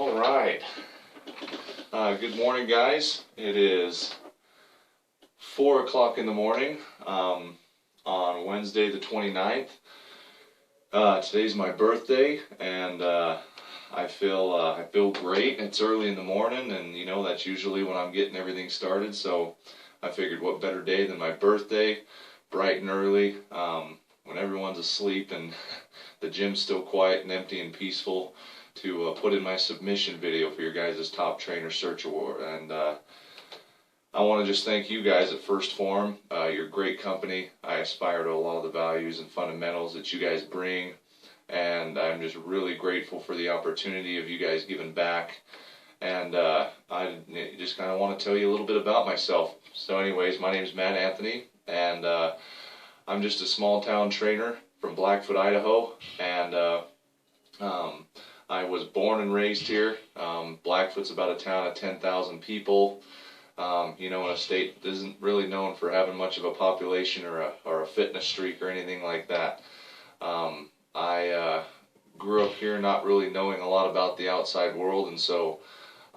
All right. Good morning, guys. It is 4 o'clock in the morning on Wednesday the 29th. Today's my birthday, and I feel great. It's early in the morning, and that's usually when I'm getting everything started. So I figured, what better day than my birthday, bright and early, when everyone's asleep and the gym's still quiet and empty and peaceful, to put in my submission video for your guys' Top Trainer Search Award. And I want to just thank you guys at Phorm. You're a great company. I aspire to a lot of the values and fundamentals that you guys bring, and I'm just really grateful for the opportunity of you guys giving back. And I just kind of want to tell you a little bit about myself. So anyways, my name is Matt Anthony, and I'm just a small town trainer from Blackfoot, Idaho, and I was born and raised here. Blackfoot's about a town of 10,000 people. In a state that isn't really known for having much of a population or a fitness streak or anything like that. I grew up here not really knowing a lot about the outside world, and so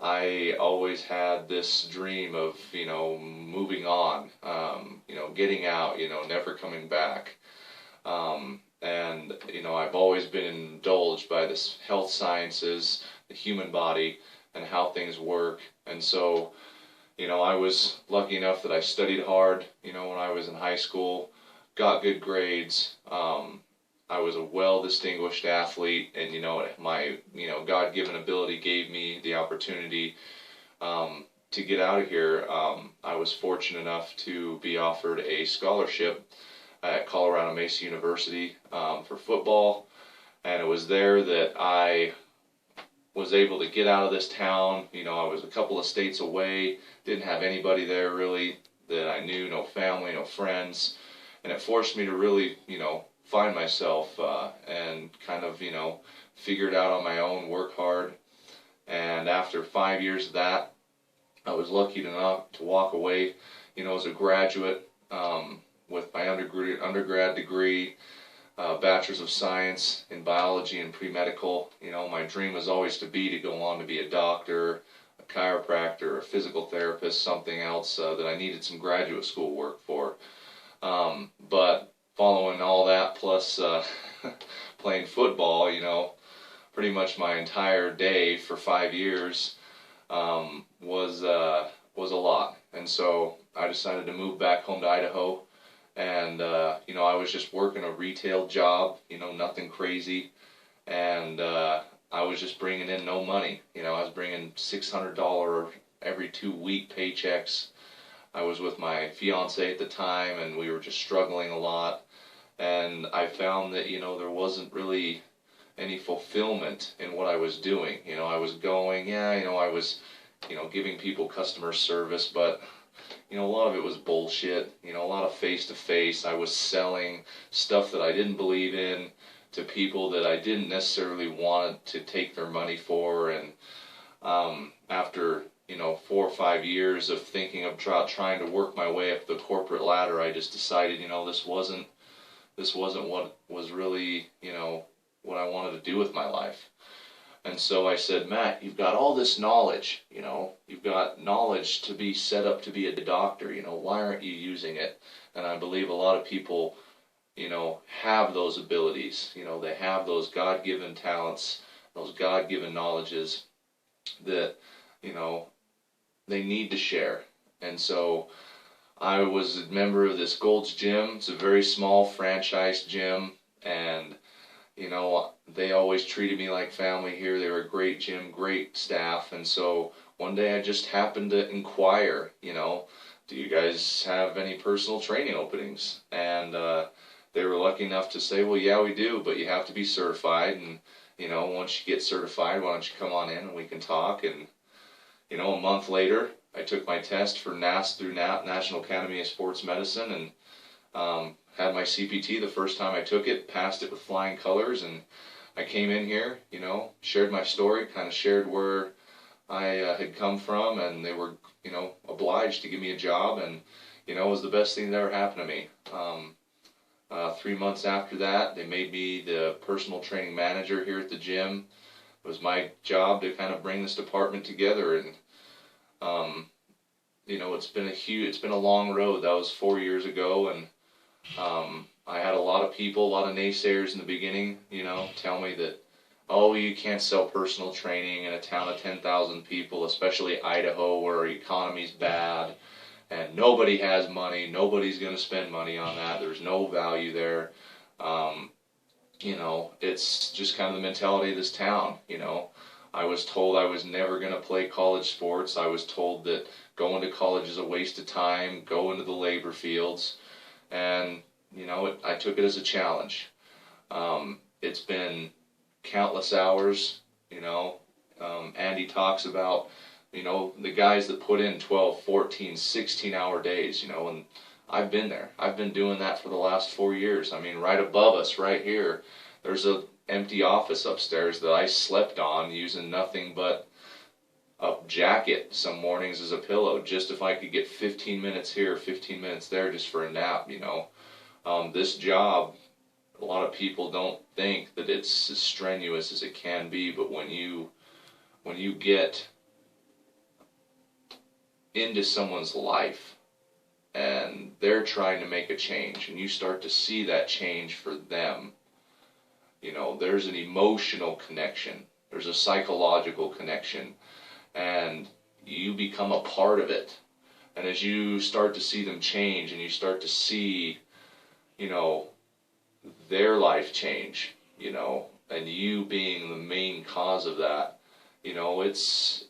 I always had this dream of, moving on, getting out, never coming back. And I've always been indulged by this health sciences, the human body, and how things work. And so, I was lucky enough that I studied hard, when I was in high school, got good grades. I was a well-distinguished athlete, and, my, God-given ability gave me the opportunity to get out of here. I was fortunate enough to be offered a scholarship at Colorado Mesa University for football, and it was there that I was able to get out of this town. I was a couple of states away, didn't have anybody there really that I knew, no family, no friends, and it forced me to really, find myself and kind of, figure it out on my own, work hard. And after 5 years of that, I was lucky enough to walk away, as a graduate with my undergrad degree, Bachelor's of Science in Biology and Pre-Medical. My dream was always to go on to be a doctor, a chiropractor, a physical therapist, something else that I needed some graduate school work for. But following all that, plus playing football, pretty much my entire day for 5 years was a lot. And so I decided to move back home to Idaho. And, I was just working a retail job, nothing crazy. And I was just bringing in no money. I was bringing $600 every 2-week paychecks. I was with my fiance at the time, and we were just struggling a lot. And I found that, there wasn't really any fulfillment in what I was doing. I was going, I was, giving people customer service, but a lot of it was bullshit, a lot of face-to-face. I was selling stuff that I didn't believe in to people that I didn't necessarily want to take their money for. And after, 4 or 5 years of thinking of trying to work my way up the corporate ladder, I just decided, this wasn't what was really, what I wanted to do with my life. And so I said, Matt, you've got all this knowledge, you've got knowledge to be set up to be a doctor, why aren't you using it? And I believe a lot of people, have those abilities, they have those God-given talents, those God-given knowledges that, they need to share. And so I was a member of this Gold's Gym. It's a very small franchise gym, and they always treated me like family here. They were a great gym, great staff. And so one day I just happened to inquire, do you guys have any personal training openings? And they were lucky enough to say, well, yeah, we do, but you have to be certified. And, once you get certified, why don't you come on in and we can talk? And, a month later, I took my test for National Academy of Sports Medicine, and had my CPT the first time I took it, passed it with flying colors, and I came in here, shared my story, kind of shared where I had come from, and they were, obliged to give me a job, and, it was the best thing that ever happened to me. 3 months after that, they made me the personal training manager here at the gym. it was my job to kind of bring this department together. And you know, it's been a long road. That was 4 years ago, and I had a lot of people, a lot of naysayers in the beginning, you know, tell me that, oh, you can't sell personal training in a town of 10,000 people, especially Idaho, where our economy's bad, and nobody has money, nobody's going to spend money on that, there's no value there. You know, it's just kind of the mentality of this town, you know. I was told I was never going to play college sports. I was told that going to college is a waste of time, go into the labor fields, and, you know, I took it as a challenge. It's been countless hours, you know. Andy talks about, you know, the guys that put in 12, 14, 16-hour days, you know, and I've been there. I've been doing that for the last 4 years. I mean, right above us, right here, there's a empty office upstairs that I slept on using nothing but a jacket some mornings as a pillow, just if I could get 15 minutes here, 15 minutes there, just for a nap, you know. This job, a lot of people don't think that it's as strenuous as it can be, but when you get into someone's life and they're trying to make a change, and you start to see that change for them, you know, there's an emotional connection, there's a psychological connection, and you become a part of it. And as you start to see them change, and you start to see, you know, their life change, you know, and you being the main cause of that, you know, it's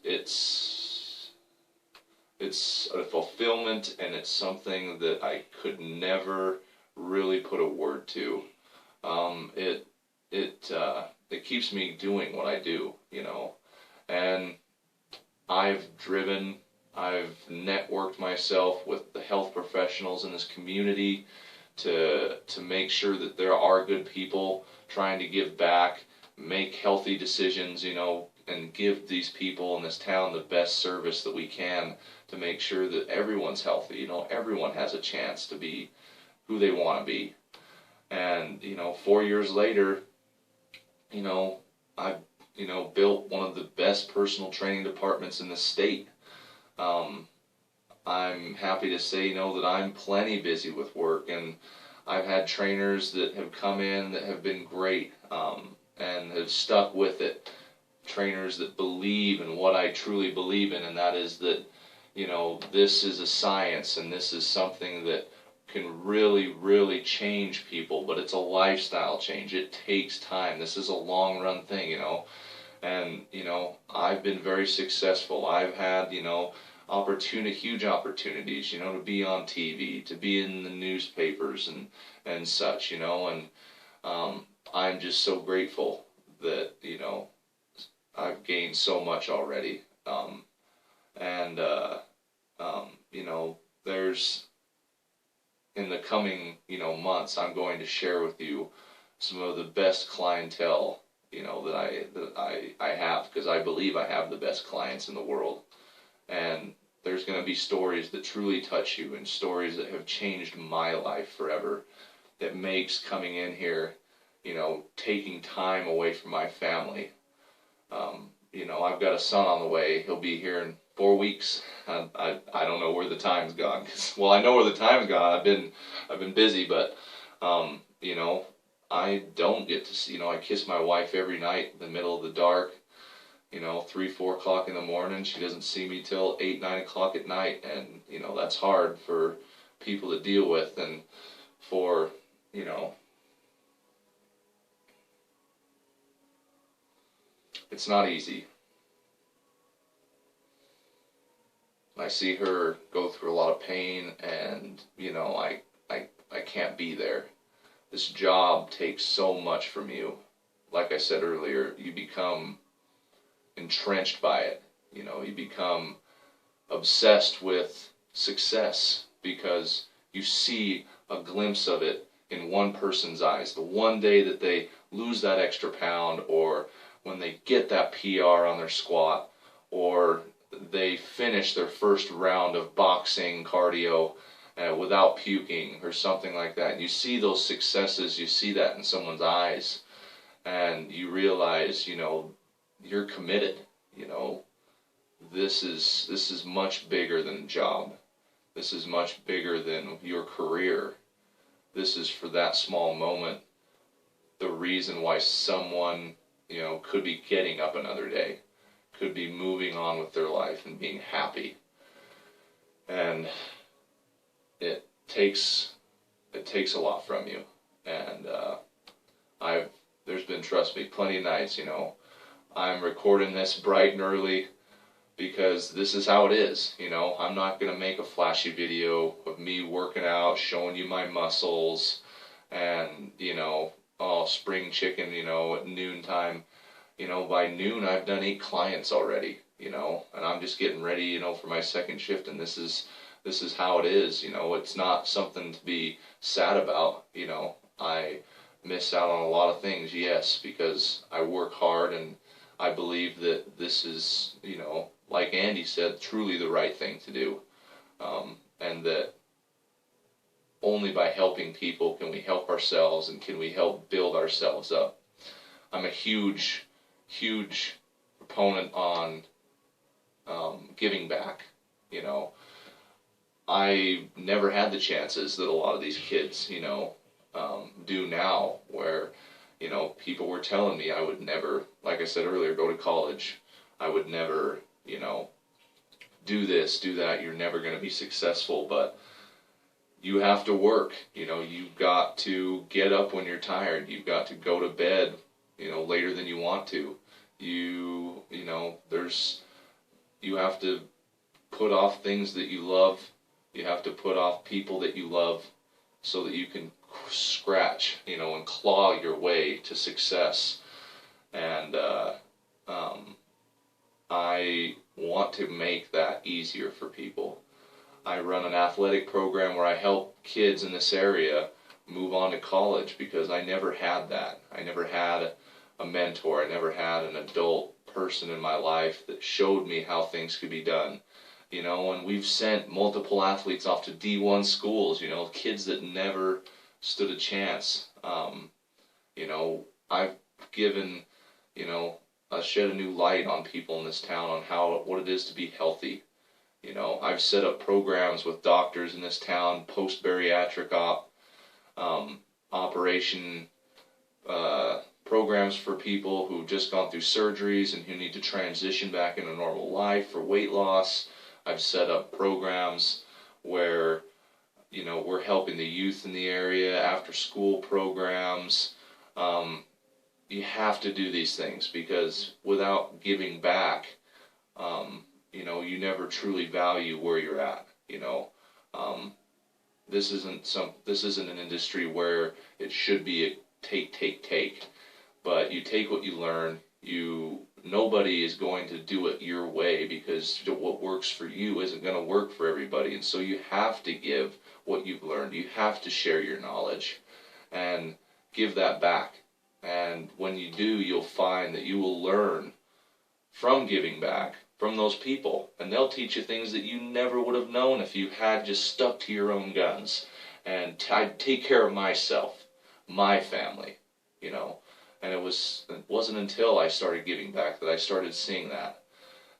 a fulfillment, and it's something that I could never really put a word to. It keeps me doing what I do, you know, and I've networked myself with the health professionals in this community to make sure that there are good people trying to give back, make healthy decisions, you know, and give these people in this town the best service that we can to make sure that everyone's healthy. You know, everyone has a chance to be who they want to be. And, you know, 4 years later, you know, I've, you know, built one of the best personal training departments in the state. I'm happy to say, you know, that I'm plenty busy with work, and I've had trainers that have come in that have been great, and have stuck with it. Trainers that believe in what I truly believe in, and that is that, you know, this is a science, and this is something that can really, really change people, but it's a lifestyle change. It takes time. This is a long run thing, you know. And, you know, I've been very successful. I've had, you know, huge opportunities, you know, to be on TV, to be in the newspapers and such, you know, and I'm just so grateful that, you know, I've gained so much already. You know, in the coming, you know, months, I'm going to share with you some of the best clientele, you know, that I have, because I believe I have the best clients in the world. And there's going to be stories that truly touch you, and stories that have changed my life forever, that makes coming in here, you know, taking time away from my family. You know, I've got a son on the way. He'll be here in 4 weeks. I don't know where the time's gone. Well, I know where the time's gone. I've been busy, but you know, I don't get to see. You know, I kiss my wife every night in the middle of the dark. You know, 3, 4 o'clock in the morning. She doesn't see me till 8, 9 o'clock at night, and you know, that's hard for people to deal with, and for, you know, it's not easy. I see her go through a lot of pain, and, you know, I can't be there. This job takes so much from you. Like I said earlier, you become entrenched by it. You know, you become obsessed with success because you see a glimpse of it in one person's eyes. The one day that they lose that extra pound, or when they get that PR on their squat, or they finish their first round of boxing cardio without puking or something like that. You see those successes, you see that in someone's eyes, and you realize, you know, you're committed. You know, this is much bigger than a job. This is much bigger than your career. This is for that small moment the reason why someone, you know, could be getting up another day, could be moving on with their life and being happy. And it takes a lot from you. And I've there's been, trust me, plenty of nights, you know, I'm recording this bright and early because this is how it is. You know, I'm not going to make a flashy video of me working out, showing you my muscles, and, you know, oh, spring chicken, you know, at noontime. You know, by noon I've done 8 clients already, you know, and I'm just getting ready, you know, for my second shift, and this is how it is, you know. It's not something to be sad about, you know. I miss out on a lot of things, yes, because I work hard, and I believe that this is, you know, like Andy said, truly the right thing to do. And that only by helping people can we help ourselves, and can we help build ourselves up. I'm a huge proponent on giving back. You know, I never had the chances that a lot of these kids, you know, do now, where, you know, people were telling me I would never, like I said earlier, go to college. I would never, you know, do this, do that. You're never going to be successful. But you have to work. You know, you've got to get up when you're tired. You've got to go to bed, you know, later than you want to. You know, you have to put off things that you love. You have to put off people that you love so that you can scratch, you know, and claw your way to success. And I want to make that easier for people. I run an athletic program where I help kids in this area move on to college because I never had that. I never had a mentor. I never had an adult person in my life that showed me how things could be done. You know, and we've sent multiple athletes off to D1 schools, you know, kids that never stood a chance. You know, I've given, you know, shed a new light on people in this town on what it is to be healthy. You know, I've set up programs with doctors in this town, post-bariatric operation programs for people who've just gone through surgeries and who need to transition back into normal life for weight loss. I've set up programs where, you know, we're helping the youth in the area, after school programs. You have to do these things because without giving back, you know, you never truly value where you're at. You know, this isn't an industry where it should be a take, but you take what you learn. Nobody is going to do it your way because what works for you isn't going to work for everybody. And so you have to give what you've learned. You have to share your knowledge and give that back. And when you do, you'll find that you will learn from giving back from those people. And they'll teach you things that you never would have known if you had just stuck to your own guns. And I'd take care of myself, my family, you know. And it wasn't until I started giving back that I started seeing that.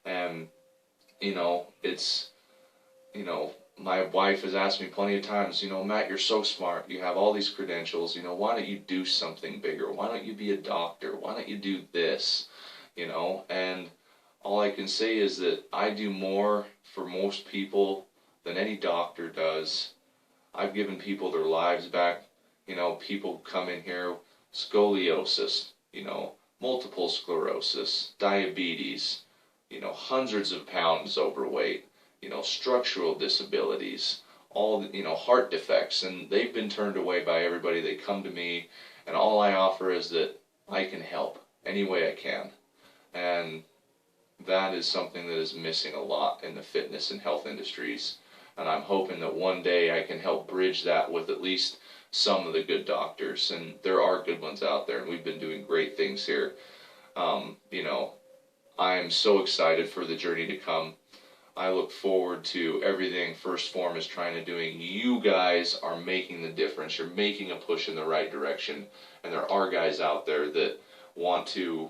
And, you know, my wife has asked me plenty of times, you know, Matt, you're so smart. You have all these credentials. You know, why don't you do something bigger? Why don't you be a doctor? Why don't you do this? You know, and all I can say is that I do more for most people than any doctor does. I've given people their lives back. You know, people come in here, scoliosis, you know, multiple sclerosis, diabetes, you know, hundreds of pounds overweight, you know, structural disabilities, all, you know, heart defects, and they've been turned away by everybody. They come to me, and all I offer is that I can help any way I can. And that is something that is missing a lot in the fitness and health industries. And I'm hoping that one day I can help bridge that with at least some of the good doctors. And there are good ones out there, and we've been doing great things here. You know, I am so excited for the journey to come. I look forward to everything Phorm is trying to do. You guys are making the difference. You're making a push in the right direction. And there are guys out there that want to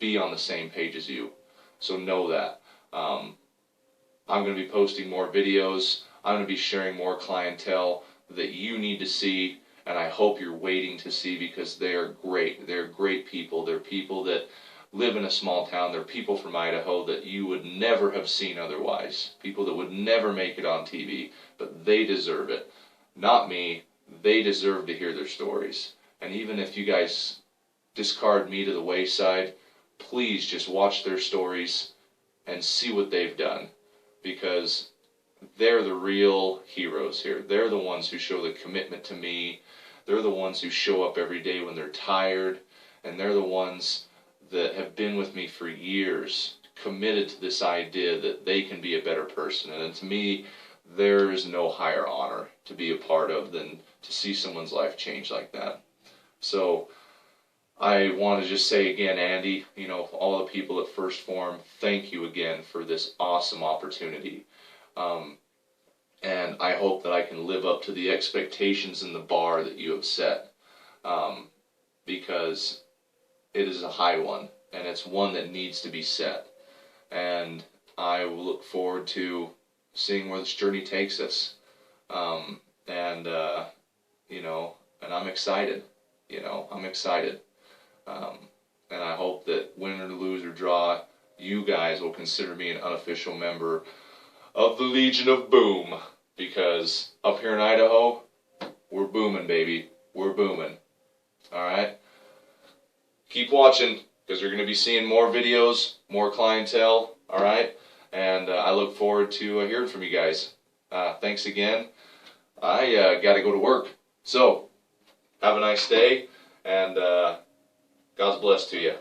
be on the same page as you. So know that. I'm going to be posting more videos. I'm going to be sharing more clientele that you need to see, and I hope you're waiting to see, because they're great. They're great people. They're people that live in a small town. They're people from Idaho that you would never have seen otherwise. People that would never make it on TV, but they deserve it. Not me. They deserve to hear their stories. And even if you guys discard me to the wayside, please just watch their stories and see what they've done, because they're the real heroes here. They're the ones who show the commitment to me. They're the ones who show up every day when they're tired, and they're the ones that have been with me for years, committed to this idea that they can be a better person. And to me, there is no higher honor to be a part of than to see someone's life change like that. So I want to just say again, Andy, all the people at Phorm, thank you again for this awesome opportunity. And I hope that I can live up to the expectations and the bar that you have set, because it is a high one, and it's one that needs to be set. And I will look forward to seeing where this journey takes us. And I'm excited. I'm excited. And I hope that win or lose or draw, you guys will consider me an unofficial member of the Legion of Boom, because up here in Idaho, we're booming, baby. We're booming. Alright? Keep watching, because you're going to be seeing more videos, more clientele, alright? And I look forward to hearing from you guys. Thanks again. I got to go to work. So, have a nice day, and God's bless to you.